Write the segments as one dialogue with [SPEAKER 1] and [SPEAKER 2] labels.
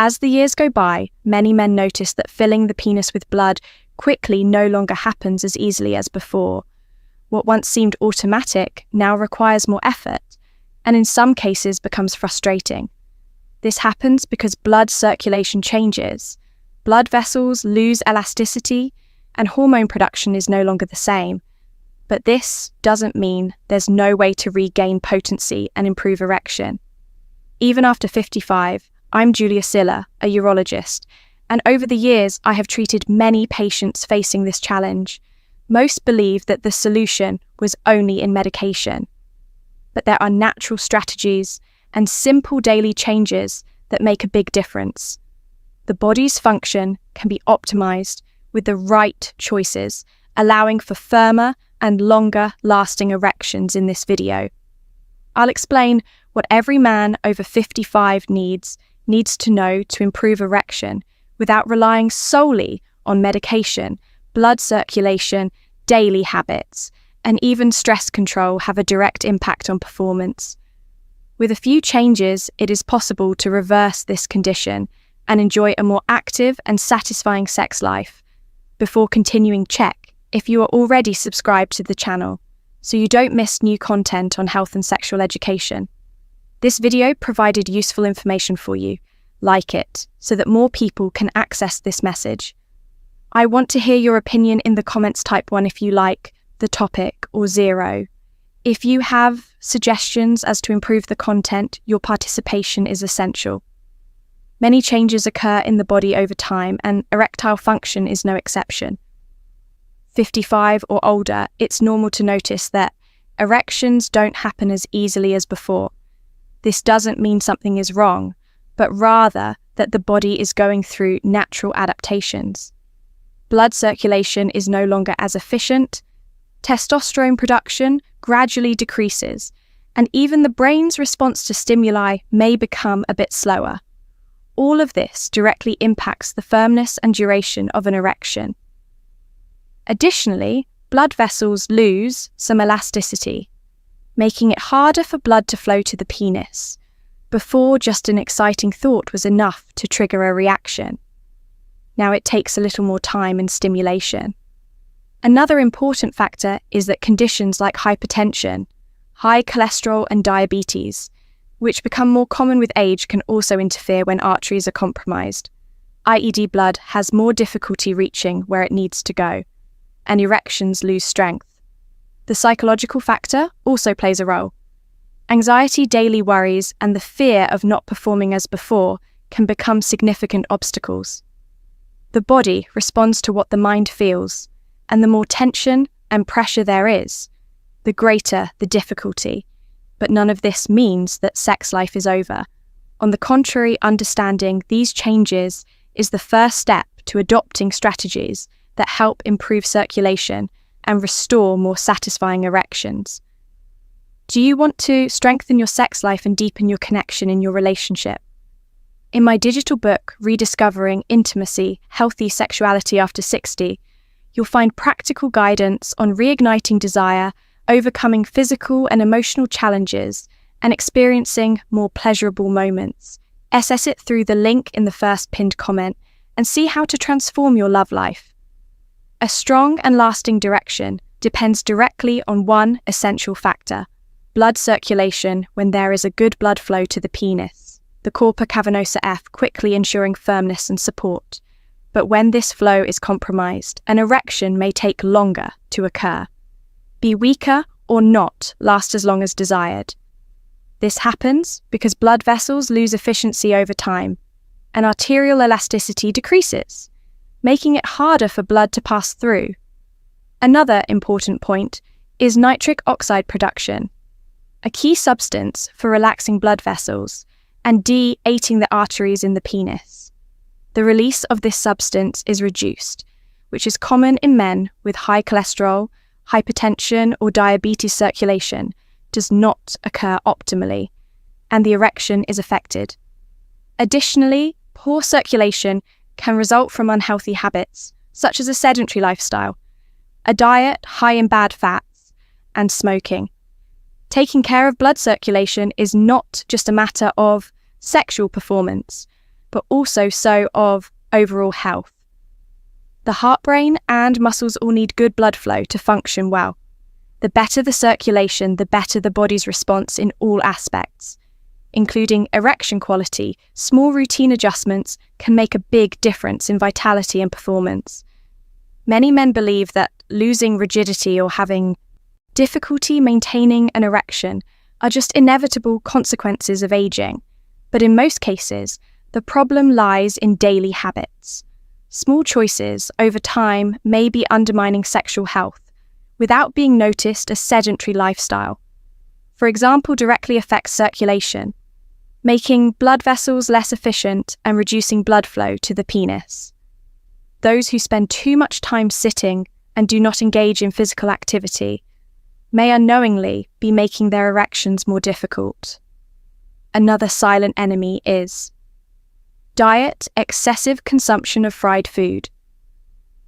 [SPEAKER 1] As the years go by, many men notice that filling the penis with blood quickly no longer happens as easily as before. What once seemed automatic now requires more effort, and in some cases becomes frustrating. This happens because blood circulation changes, blood vessels lose elasticity, and hormone production is no longer the same. But this doesn't mean there's no way to regain potency and improve erection. Even after 55, I'm Julia Silva, a urologist, and over the years I have treated many patients facing this challenge. Most believe that the solution was only in medication. But there are natural strategies and simple daily changes that make a big difference. The body's function can be optimized with the right choices, allowing for firmer and longer-lasting erections in this video. I'll explain what every man over 55 needs to know to improve erection without relying solely on medication, blood circulation, daily habits, and even stress control have a direct impact on performance. With a few changes, it is possible to reverse this condition and enjoy a more active and satisfying sex life. Before continuing, check if you are already subscribed to the channel, so you don't miss new content on health and sexual education. This video provided useful information for you. Like it, so that more people can access this message. I want to hear your opinion in the comments. Type 1 if you like the topic, or 0 if you have suggestions as to improve the content. Your participation is essential. Many changes occur in the body over time, and erectile function is no exception. 55 or older, it's normal to notice that erections don't happen as easily as before. This doesn't mean something is wrong, but rather that the body is going through natural adaptations. Blood circulation is no longer as efficient, testosterone production gradually decreases, and even the brain's response to stimuli may become a bit slower. All of this directly impacts the firmness and duration of an erection. Additionally, blood vessels lose some elasticity, making it harder for blood to flow to the penis. Before, just an exciting thought was enough to trigger a reaction. Now it takes a little more time and stimulation. Another important factor is that conditions like hypertension, high cholesterol and diabetes, which become more common with age, can also interfere when arteries are compromised. IED blood has more difficulty reaching where it needs to go, and erections lose strength. The psychological factor also plays a role. Anxiety, daily worries, and the fear of not performing as before can become significant obstacles. The body responds to what the mind feels, and the more tension and pressure there is, the greater the difficulty. But none of this means that sex life is over. On the contrary, understanding these changes is the first step to adopting strategies that help improve circulation and restore more satisfying erections. Do you want to strengthen your sex life and deepen your connection in your relationship? In my digital book, Rediscovering Intimacy, Healthy Sexuality After 60, you'll find practical guidance on reigniting desire, overcoming physical and emotional challenges, and experiencing more pleasurable moments. Access it through the link in the first pinned comment and see how to transform your love life. A strong and lasting direction depends directly on one essential factor: blood circulation. When there is a good blood flow to the penis, the corpora cavernosa F, quickly ensuring firmness and support. But when this flow is compromised, an erection may take longer to occur, be weaker, or not last as long as desired. This happens because blood vessels lose efficiency over time, and arterial elasticity decreases, making it harder for blood to pass through. Another important point is nitric oxide production, a key substance for relaxing blood vessels and de-ating the arteries in the penis. The release of this substance is reduced, which is common in men with high cholesterol, hypertension, or diabetes. Circulation does not occur optimally, and the erection is affected. Additionally, poor circulation can result from unhealthy habits, such as a sedentary lifestyle, a diet high in bad fats, and smoking. Taking care of blood circulation is not just a matter of sexual performance, but also so of overall health. The heart, brain, and muscles all need good blood flow to function well. The better the circulation, the better the body's response in all aspects, including erection quality. Small routine adjustments can make a big difference in vitality and performance. Many men believe that losing rigidity or having difficulty maintaining an erection are just inevitable consequences of aging, but in most cases, the problem lies in daily habits. Small choices over time may be undermining sexual health without being noticed as sedentary lifestyle. For example, directly affects circulation, making blood vessels less efficient and reducing blood flow to the penis. Those who spend too much time sitting and do not engage in physical activity may unknowingly be making their erections more difficult. Another silent enemy is excessive consumption of fried food.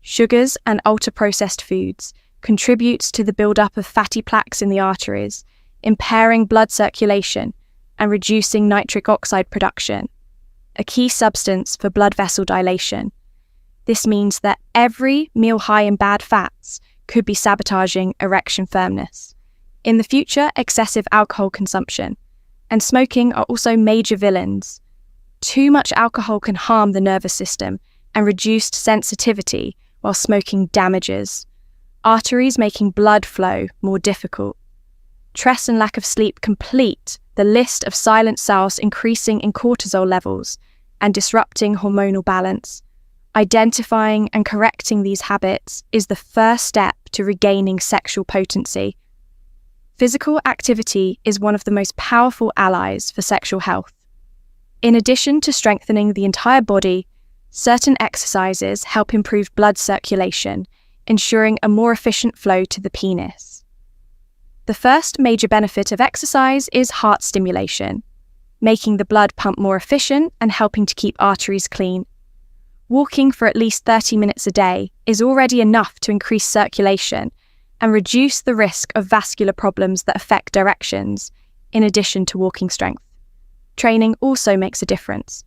[SPEAKER 1] Sugars and ultra-processed foods contributes to the buildup of fatty plaques in the arteries, impairing blood circulation and reducing nitric oxide production, a key substance for blood vessel dilation. This means that every meal high in bad fats could be sabotaging erection firmness. In the future, excessive alcohol consumption and smoking are also major villains. Too much alcohol can harm the nervous system, and reduced sensitivity while smoking damages arteries, making blood flow more difficult. Stress and lack of sleep complete the list of silent cells, increasing in cortisol levels and disrupting hormonal balance. Identifying and correcting these habits is the first step to regaining sexual potency. Physical activity is one of the most powerful allies for sexual health. In addition to strengthening the entire body, certain exercises help improve blood circulation, ensuring a more efficient flow to the penis. The first major benefit of exercise is heart stimulation, making the blood pump more efficient and helping to keep arteries clean. Walking for at least 30 minutes a day is already enough to increase circulation and reduce the risk of vascular problems that affect directions, in addition to walking strength. Training also makes a difference.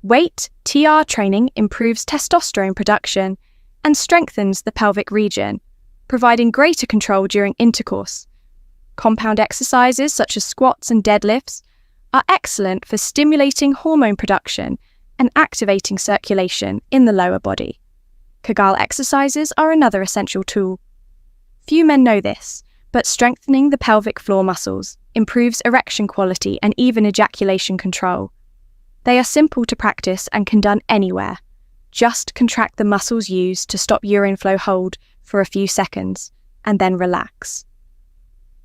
[SPEAKER 1] Weight TR training improves testosterone production and strengthens the pelvic region, providing greater control during intercourse. Compound exercises such as squats and deadlifts are excellent for stimulating hormone production and activating circulation in the lower body. Kegel exercises are another essential tool. Few men know this, but strengthening the pelvic floor muscles improves erection quality and even ejaculation control. They are simple to practice and can be done anywhere. Just contract the muscles used to stop urine flow hold for a few seconds and then relax.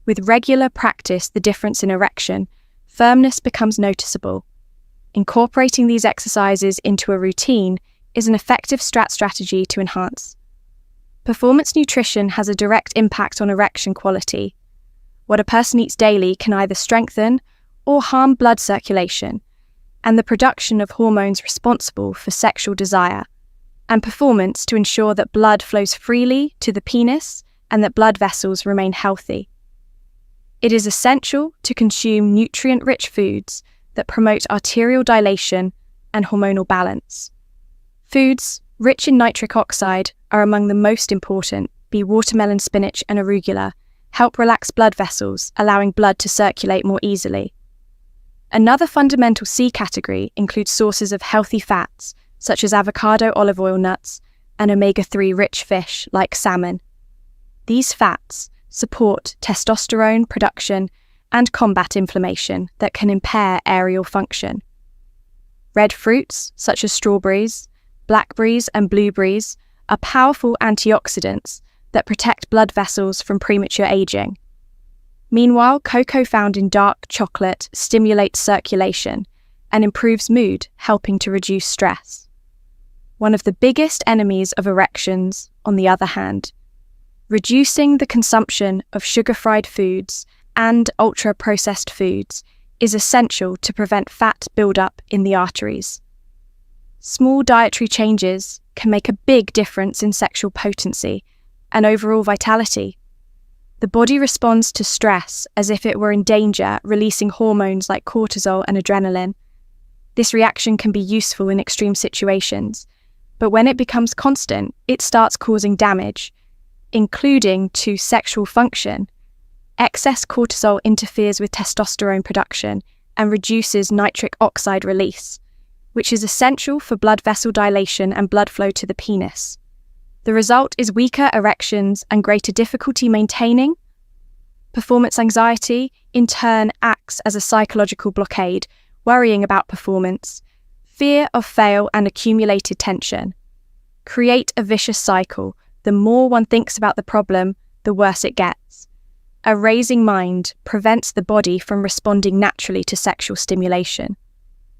[SPEAKER 1] With regular practice, the difference in erection firmness becomes noticeable. Incorporating these exercises into a routine is an effective strategy to enhance. Performance nutrition has a direct impact on erection quality. What a person eats daily can either strengthen or harm blood circulation and the production of hormones responsible for sexual desire, and performance to ensure that blood flows freely to the penis and that blood vessels remain healthy. It is essential to consume nutrient-rich foods that promote arterial dilation and hormonal balance. Foods rich in nitric oxide are among the most important. Watermelon, spinach, and arugula help relax blood vessels, allowing blood to circulate more easily. Another fundamental C category includes sources of healthy fats, such as avocado, olive oil, nuts, and omega-3 rich fish like salmon. These fats support testosterone production and combat inflammation that can impair aerial function. Red fruits, such as strawberries, blackberries, and blueberries, are powerful antioxidants that protect blood vessels from premature aging. Meanwhile, cocoa found in dark chocolate stimulates circulation and improves mood, helping to reduce stress. One of the biggest enemies of erections, on the other hand, reducing the consumption of sugar-fried foods and ultra-processed foods is essential to prevent fat buildup in the arteries. Small dietary changes can make a big difference in sexual potency and overall vitality. The body responds to stress as if it were in danger, releasing hormones like cortisol and adrenaline. This reaction can be useful in extreme situations, but when it becomes constant, it starts causing damage, including to sexual function. Excess cortisol interferes with testosterone production and reduces nitric oxide release, which is essential for blood vessel dilation and blood flow to the penis. The result is weaker erections and greater difficulty maintaining. Performance anxiety, in turn, acts as a psychological blockade, worrying about performance, fear of fail and accumulated tension. Create a vicious cycle. The more one thinks about the problem, the worse it gets. A racing mind prevents the body from responding naturally to sexual stimulation.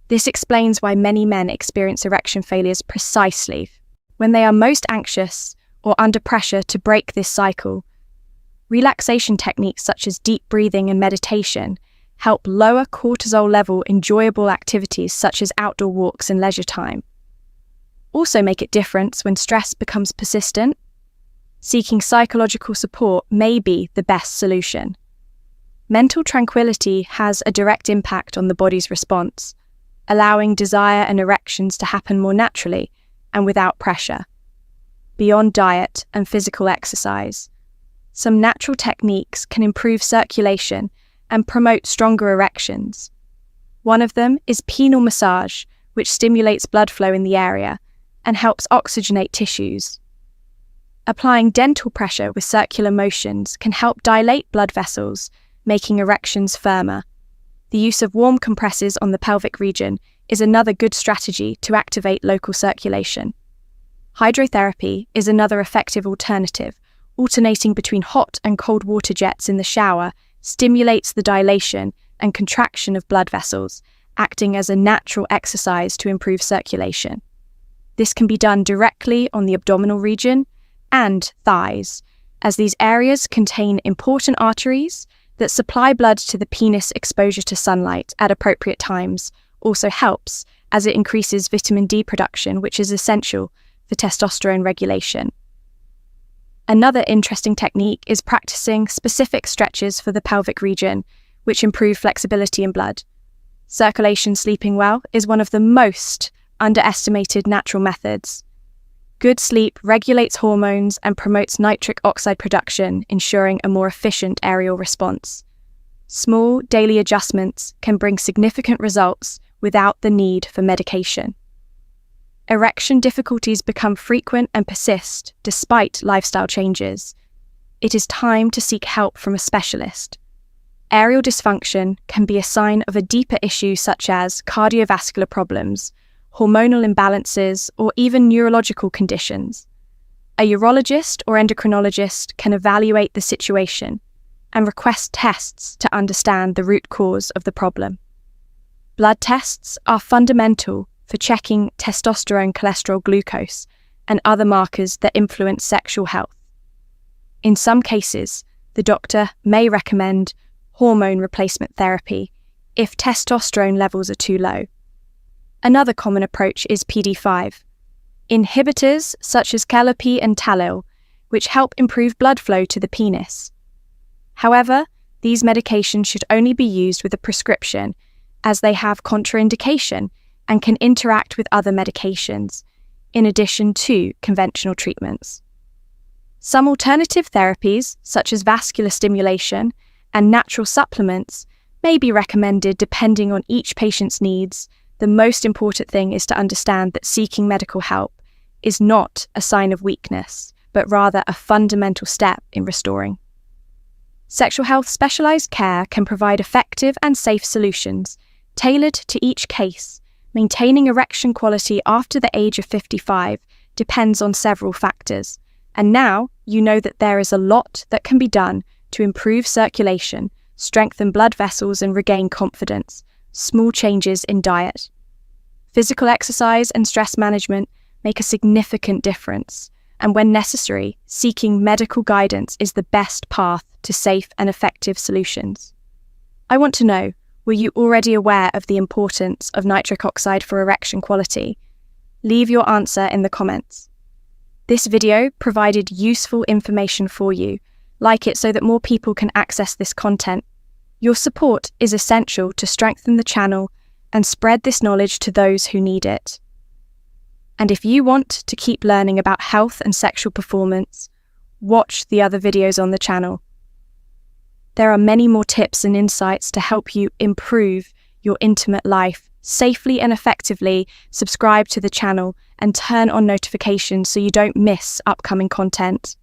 [SPEAKER 1] This explains why many men experience erection failures precisely when they are most anxious or under pressure to break this cycle. Relaxation techniques such as deep breathing and meditation help lower cortisol level enjoyable activities such as outdoor walks and leisure time. Also make it different when stress becomes persistent. Seeking psychological support may be the best solution. Mental tranquility has a direct impact on the body's response, allowing desire and erections to happen more naturally and without pressure. Beyond diet and physical exercise, some natural techniques can improve circulation and promote stronger erections. One of them is penile massage, which stimulates blood flow in the area and helps oxygenate tissues. Applying dental pressure with circular motions can help dilate blood vessels, making erections firmer. The use of warm compresses on the pelvic region is another good strategy to activate local circulation. Hydrotherapy is another effective alternative. Alternating between hot and cold water jets in the shower stimulates the dilation and contraction of blood vessels, acting as a natural exercise to improve circulation. This can be done directly on the abdominal region and thighs, as these areas contain important arteries that supply blood to the penis. Exposure to sunlight at appropriate times also helps, as it increases vitamin D production, which is essential for testosterone regulation. Another interesting technique is practicing specific stretches for the pelvic region, which improve flexibility in blood. Circulation sleeping well is one of the most underestimated natural methods. Good sleep regulates hormones and promotes nitric oxide production, ensuring a more efficient aerial response. Small daily adjustments can bring significant results without the need for medication. Erection difficulties become frequent and persist despite lifestyle changes. It is time to seek help from a specialist. Aerial dysfunction can be a sign of a deeper issue such as cardiovascular problems, hormonal imbalances, or even neurological conditions. A urologist or endocrinologist can evaluate the situation and request tests to understand the root cause of the problem. Blood tests are fundamental for checking testosterone, cholesterol, glucose, and other markers that influence sexual health. In some cases, the doctor may recommend hormone replacement therapy if testosterone levels are too low. Another common approach is PD5, inhibitors such as Kelp and Talil, which help improve blood flow to the penis. However, these medications should only be used with a prescription, as they have contraindication and can interact with other medications, in addition to conventional treatments. Some alternative therapies, such as vascular stimulation and natural supplements, may be recommended depending on each patient's needs. The most important thing is to understand that seeking medical help is not a sign of weakness, but rather a fundamental step in restoring. Sexual health specialized care can provide effective and safe solutions, tailored to each case. Maintaining erection quality after the age of 55 depends on several factors, and now you know that there is a lot that can be done to improve circulation, strengthen blood vessels, and regain confidence. Small changes in diet, physical exercise, and stress management make a significant difference, and when necessary, seeking medical guidance is the best path to safe and effective solutions. I want to know, were you already aware of the importance of nitric oxide for erection quality? Leave your answer in the comments. This video provided useful information for you. Like it so that more people can access this content. Your support is essential to strengthen the channel and spread this knowledge to those who need it. And if you want to keep learning about health and sexual performance, watch the other videos on the channel. There are many more tips and insights to help you improve your intimate life safely and effectively. Subscribe to the channel and turn on notifications so you don't miss upcoming content.